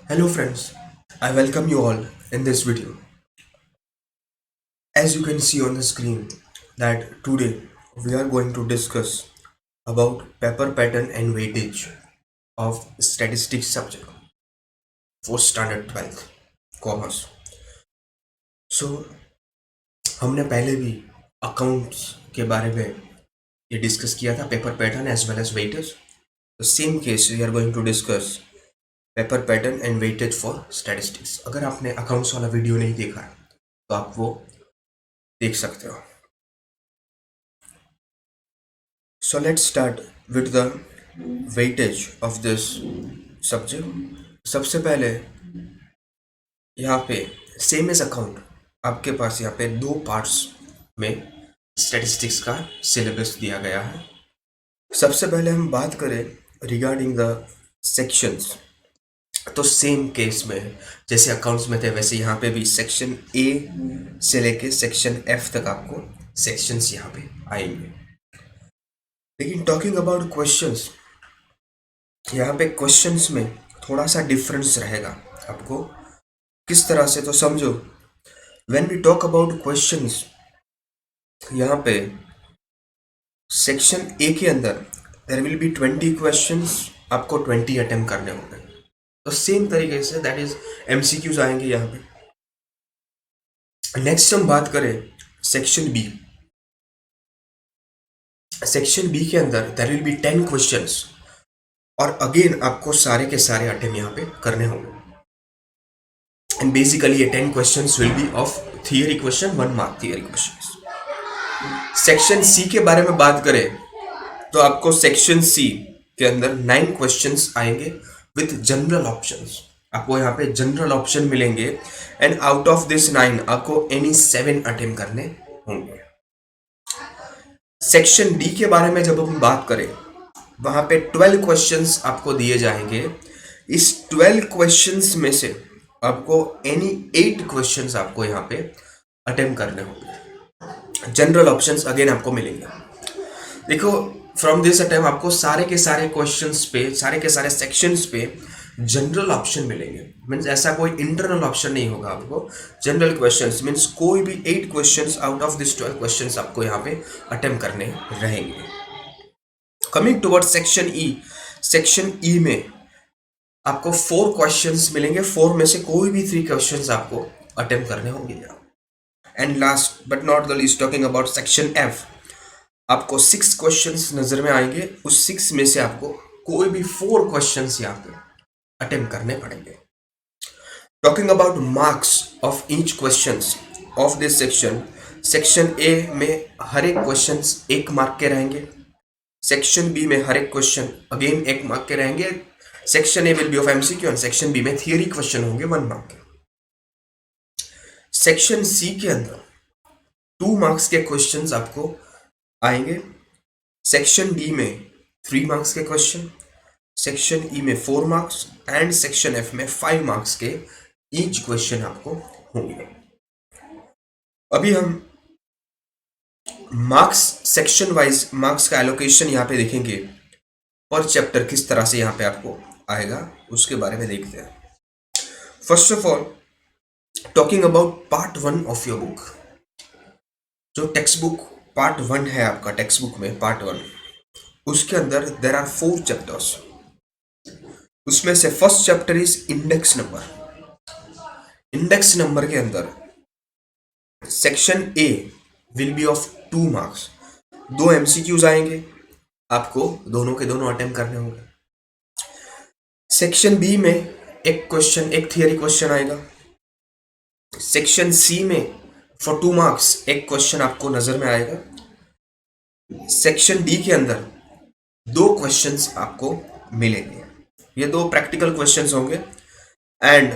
Hello friends, I welcome you all in this video. As you can see on the screen that today we are going to discuss about paper pattern and weightage of statistics subject for standard 12th commerce. So हमने पहले भी accounts के बारे में ये discuss किया था paper pattern as well as weightage. The same case we are going to discuss paper pattern and weightage for statistics. अगर आपने अकाउंट्स वाला वीडियो नहीं देखा है तो आप वो देख सकते हो. So let's start with the weightage of this subject. सबसे पहले यहाँ पे सेम एज अकाउंट आपके पास यहाँ पे दो पार्ट्स में स्टैटिस्टिक्स का सिलेबस दिया गया है. सबसे पहले हम बात करें रिगार्डिंग द सेक्शंस. तो सेम केस में जैसे अकाउंट्स में थे वैसे यहाँ पे भी सेक्शन ए से लेके सेक्शन एफ तक आपको सेक्शंस यहाँ पे आएंगे. लेकिन टॉकिंग अबाउट क्वेश्चंस, यहाँ पे क्वेश्चंस में थोड़ा सा डिफरेंस रहेगा. आपको किस तरह से तो समझो, when we talk about questions, यहाँ पे सेक्शन ए के अंदर देयर विल बी 20 क्वेश्चंस, आपको 20 अटेम्प्ट करने होंगे. तो सेम तरीके से दैट इज एमसीक्यूज आएंगे यहाँ पे. नेक्स्ट हम बात करें सेक्शन बी. सेक्शन बी के अंदर देयर विल बी 10 क्वेश्चंस और अगेन आपको सारे के सारे अटेम्प्ट यहाँ पे करने होंगे. एंड बेसिकली ये 10 questions will be of theory question, 1 mark theory questions. Section C के बारे में बात करें तो आपको सेक्शन सी के अंदर 9 क्वेश्चंस आएंगे विथ जनरल ऑप्शंस. आपको यहाँ पे जनरल ऑप्शन मिलेंगे एंड आउट ऑफ दिस 9 आपको एनी 7 अटेम्प्ट करने होंगे. सेक्शन डी के बारे में जब हम बात करें वहां पे 12 क्वेश्चंस आपको दिए जाएंगे. इस 12 क्वेश्चंस में से आपको एनी 8 क्वेश्चंस आपको यहाँ पे अटेम्प्ट करने होंगे. जनरल ऑप्शंस अगेन आपको मिलेंगे. देखो फ्रॉम दिस अटेम्प्ट आपको सारे के सारे क्वेश्चंस पे, सारे के सारे सेक्शंस पे जनरल ऑप्शन मिलेंगे. मीन्स ऐसा कोई इंटरनल ऑप्शन नहीं होगा. आपको जनरल क्वेश्चंस मीन्स कोई भी 8 questions out of this 12 questions आपको यहाँ पे अटेम्प्ट करने रहेंगे. Coming towards section E, section E में आपको 4 क्वेश्चंस मिलेंगे. 4 में से कोई भी 3 क्वेश्चंस आपको अटेम्प्ट करने होंगे. And last but not the least talking about section F, आपको 6 क्वेश्चंस नजर में आएंगे. उस 6 में से आपको कोई भी 4 क्वेश्चंस यहाँ पे अटेम्प्ट करने पड़ेंगे. Talking about marks of each questions of this section, section A में हर एक क्वेश्चंस 1 मार्क के रहेंगे. सेक्शन बी में हर एक क्वेश्चन अगेन 1 मार्क के रहेंगे. Section A will be of MCQ and section B में थियरी क्वेश्चन होंगे 1 मार्क के. सेक्शन सी के अंदर 2 मार्क्स के क्वेश्चंस आपको आएंगे. सेक्शन डी में 3 मार्क्स के क्वेश्चन, सेक्शन ई में 4 मार्क्स एंड सेक्शन एफ में 5 मार्क्स के ईच क्वेश्चन आपको होंगे. अभी हम मार्क्स सेक्शन वाइज मार्क्स का एलोकेशन यहाँ पे देखेंगे. पर चैप्टर किस तरह से यहाँ पे आपको आएगा उसके बारे में देखते हैं. First of all talking about part 1 of your book, जो टेक्स्ट बुक पार्ट 1 है आपका, टेक्स्ट बुक में पार्ट 1, उसके अंदर देर आर 4 चैप्टर्स. उसमें से first chapter is index number. Index number के अंदर section A will be of 2 marks. 2 MCQs आएंगे, आपको दोनों के दोनों अटेम्प्ट करने होंगे. सेक्शन बी में एक क्वेश्चन, एक थियरी क्वेश्चन आएगा. सेक्शन सी में फॉर 2 मार्क्स एक क्वेश्चन आपको नजर में आएगा. सेक्शन डी के अंदर 2 क्वेश्चंस आपको मिलेंगे. ये 2 प्रैक्टिकल क्वेश्चंस होंगे एंड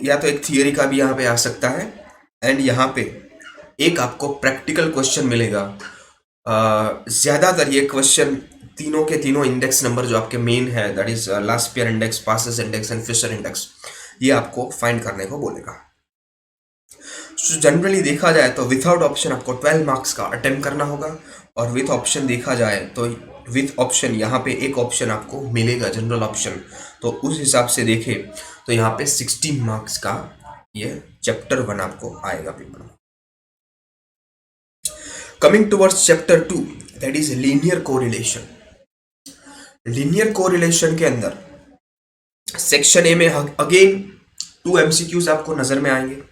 या तो एक थियरी का भी यहाँ पे आ सकता है एंड यहाँ पे एक आपको प्रैक्टिकल क्वेश्चन मिलेगा. ज़्यादातर ये क्वेश्चन तीनों के तीनों इंडेक्स नंबर जो आपके मेन है, that is last year index, Paasche's index and Fisher index, ये आपको फाइंड करने को बोलेगा. सो जनरली देखा जाए तो विदाउट ऑप्शन आपको 12 मार्क्स का अटेम्प्ट करना होगा और विथ ऑप्शन देखा जाए तो विथ ऑप्शन, यहाँ पे एक ऑप्शन आपको मिलेगा जनरल ऑप्शन, तो उस हिसाब से देखें तो यहाँ पे 16 मार्क्स का ये चैप्टर 1 आपको आएगा पेपर में। Coming towards chapter 2 that is linear correlation. Linear correlation के अंदर सेक्शन ए में अगेन 2 एमसीक्यूज आपको नजर में आएंगे,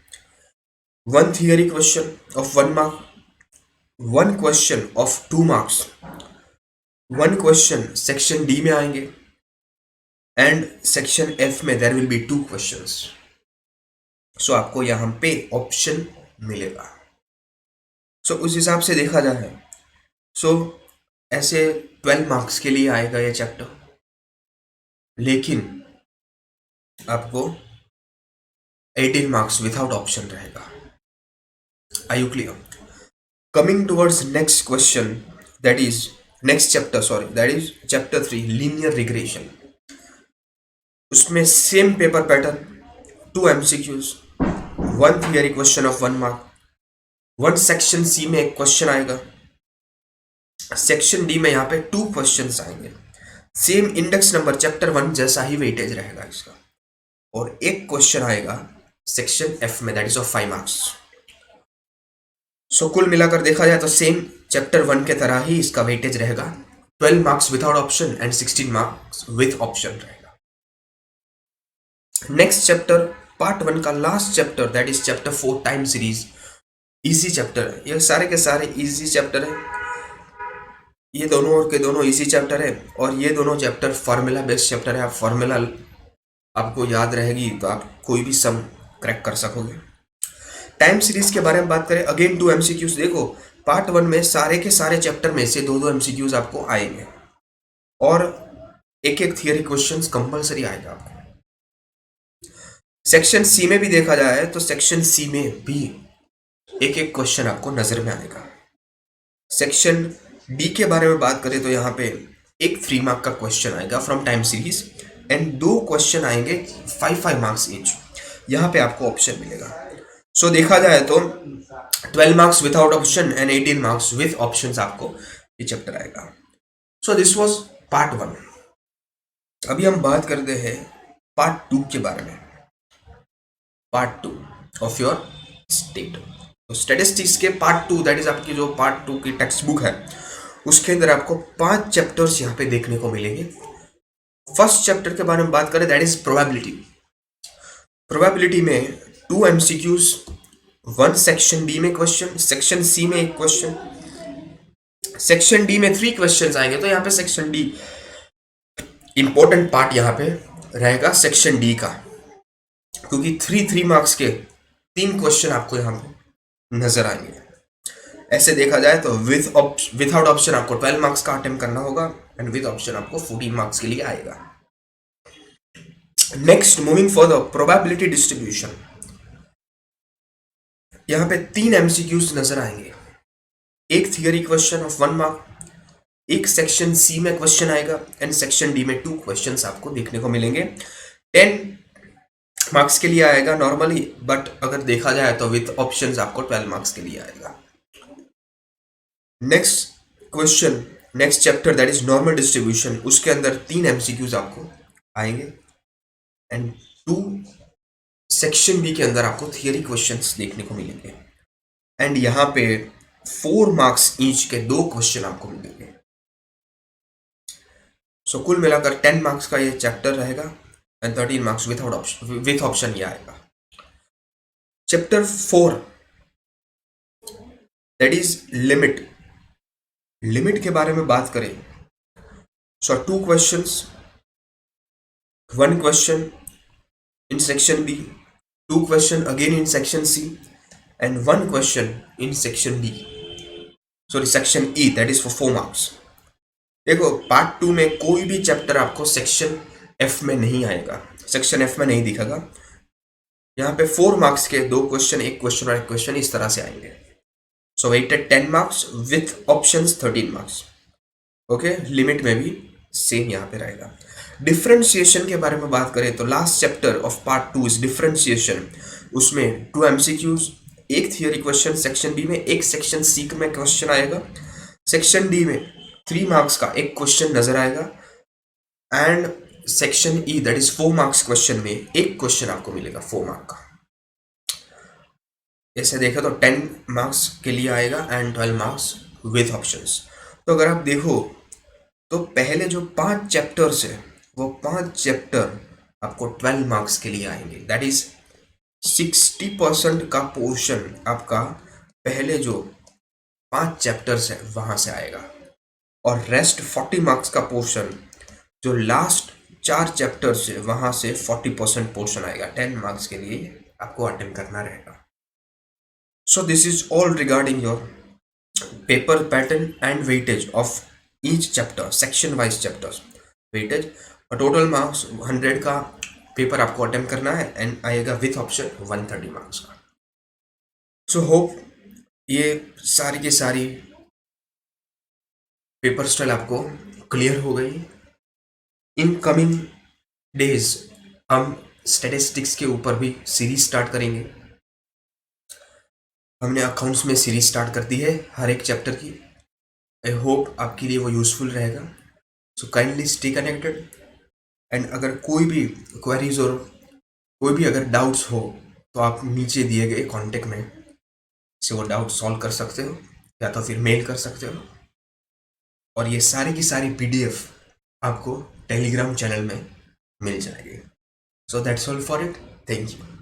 1 theory question of 1 mark, 1 question of 2 marks, 1 question section D में आएंगे एंड सेक्शन एफ में देयर विल बी 2 क्वेश्चंस। सो आपको यहां पे ऑप्शन मिलेगा। सो उस हिसाब से देखा जाए सो ऐसे 12 मार्क्स के लिए आएगा ये चैप्टर, लेकिन आपको 18 मार्क्स विदाउट ऑप्शन रहेगा। Are you clear? Coming towards next question that is next chapter, sorry that is chapter 3 linear regression. उसमें same paper pattern, 2 MCQs, 1 theory question of 1 mark, 1 section C में एक question आएगा, section D में यहाँ पे 2 questions आएंगे। Same index number chapter 1 जैसा ही weightage रहेगा इसका, और एक क्वेश्चन आएगा सेक्शन एफ में दैट इज ऑफ 5 मार्क्स। सो कुल मिलाकर देखा जाए तो सेम चैप्टर 1 के तरह ही इसका वेटेज रहेगा, 12 marks without option and 16 marks with option रहेगा। नेक्स्ट चैप्टर पार्ट 1 का last chapter that is chapter 4 time series. Easy chapter है, ये सारे के सारे इजी चैप्टर है, ये दोनों के दोनों इजी चैप्टर है, और ये दोनों चैप्टर फार्मूला बेस्ड चैप्टर है। आप फार्मूला आपको याद रहेगी तो आप कोई भी सम क्रैक कर सकोगे। टाइम सीरीज के बारे में बात करें, अगेन 2 एमसीक्यूज। देखो पार्ट 1 में सारे के सारे चैप्टर में से 2-2 एमसीक्यूज आपको आएंगे, और एक थियरी क्वेश्चंस कंपलसरी आएगा आपको। सेक्शन सी में भी देखा जाए तो सेक्शन सी में भी एक क्वेश्चन आपको नजर में आएगा। सेक्शन डी के बारे में बात करें तो यहाँ पे एक 3 मार्क का क्वेश्चन आएगा from time series and 2 question आएंगे 5 मार्क्स ईच, यहाँ पे आपको ऑप्शन मिलेगा। सो देखा जाए तो 12 marks without option and 18 marks with options आपको ये चैप्टर आएगा। So this was part 1। अभी हम बात करते हैं पार्ट 2 के बारे में, पार्ट 2 ऑफ योर स्टेट। तो स्टैटिस्टिक्स के पार्ट 2 दैट इज आपकी जो पार्ट 2 की टेक्स्ट बुक है, उसके अंदर आपको 5 चैप्टर्स यहाँ पे देखने को मिलेंगे। फर्स्ट चैप्टर के बारे में बात करें दैट इज प्रोबेबिलिटी। प्रोबेबिलिटी में 2 एमसीक्यूज, 1 सेक्शन डी में क्वेश्चन, सेक्शन सी में एक क्वेश्चन, सेक्शन डी में 3 क्वेश्चन आएंगे। तो यहाँ पे सेक्शन डी इंपॉर्टेंट पार्ट यहाँ पे रहेगा सेक्शन डी का, क्योंकि 3 मार्क्स के 3 क्वेश्चन आपको यहाँ पे नजर आएंगे। ऐसे देखा जाए तो विदाउट ऑप्शन आपको 12 मार्क्स का अटेम्प्ट करना होगा एंड विद ऑप्शन आपको 14 मार्क्स के लिए आएगा। Next moving for probability distribution, यहाँ पे 3 एमसीक्यूज नजर आएंगे, एक थियरी क्वेश्चन ऑफ 1 मार्क, एक सेक्शन सी में क्वेश्चन आएगा एंड सेक्शन डी में 2 क्वेश्चंस आपको देखने को मिलेंगे। 10 मार्क्स के लिए आएगा नॉर्मली, बट अगर देखा जाए तो विथ ऑप्शंस आपको 12 मार्क्स के लिए आएगा। Next question, next chapter that is normal distribution, उसके अंदर 3 एमसीक्यूज आपको आएंगे एंड 2 सेक्शन बी के अंदर आपको थियरी क्वेश्चंस देखने को मिलेंगे एंड यहाँ पे 4 मार्क्स ईच के 2 क्वेश्चन आपको मिलेंगे। सो कुल मिलाकर 10 मार्क्स का ये चैप्टर रहेगा एंड 13 मार्क्स विथ ऑप्शन ये आएगा। Chapter 4 that is limit. Limit के बारे में बात करें सो 2 questions, 1 question in section B, 2 question again in section C and 1 question in section D, sorry section E that is for 4 marks। देखो part 2 में कोई भी चैप्टर आपको सेक्शन F में नहीं आएगा, सेक्शन F में नहीं दिखेगा। यहाँ पे 4 मार्क्स के 2 क्वेश्चन, एक क्वेश्चन और एक क्वेश्चन इस तरह से आएंगे। So weighted 10 marks with options 13 marks. Okay, limit में भी सेम यहाँ पे रहेगा। डिफरेंशिएशन के बारे में बात करें तो last chapter of part 2 is differentiation. उसमें 2 एमसीक्यूज, एक थियरी क्वेश्चन सेक्शन बी में, एक सेक्शन सी में क्वेश्चन आएगा, सेक्शन डी में 3 मार्क्स का एक क्वेश्चन नजर आएगा and section E that is 4 marks question में एक क्वेश्चन आपको मिलेगा 4 मार्क का। ऐसे देखा तो 10 मार्क्स के लिए आएगा एंड 12 मार्क्स विथ ऑप्शंस। तो अगर आप देखो तो पहले जो 5 चैप्टर्स है वो 5 चैप्टर आपको 12 मार्क्स के लिए आएंगे। दैट इज 60% का पोर्शन आपका पहले जो 5 चैप्टर्स है वहां से आएगा और रेस्ट 40 मार्क्स का पोर्शन जो लास्ट 4 चैप्टर्स है वहां से 40% पोर्शन आएगा। 10 मार्क्स के लिए आपको अटेम्प्ट करना रहेगा। So this is all regarding your paper pattern and weightage of each chapter, section wise chapters weightage और टोटल मार्क्स 100 का पेपर आपको अटेम्प्ट करना है एंड आएगा विथ ऑप्शन 130 मार्क्स का। सो होप ये सारी की सारी पेपर स्टाइल आपको क्लियर हो गई। इन कमिंग डेज हम स्टैटिस्टिक्स के ऊपर भी सीरीज स्टार्ट करेंगे। हमने अकाउंट्स में सीरीज स्टार्ट कर दी है हर एक चैप्टर की। आई होप आपके लिए वो यूजफुल रहेगा। So kindly stay connected and अगर कोई भी क्वेरीज और कोई भी अगर डाउट्स हो तो आप नीचे दिए गए कॉन्टेक्ट में से वो डाउट सॉल्व कर सकते हो या तो फिर मेल कर सकते हो और ये सारी की सारी PDF आपको टेलीग्राम चैनल में मिल जाएगी। So that's all for it. Thank you.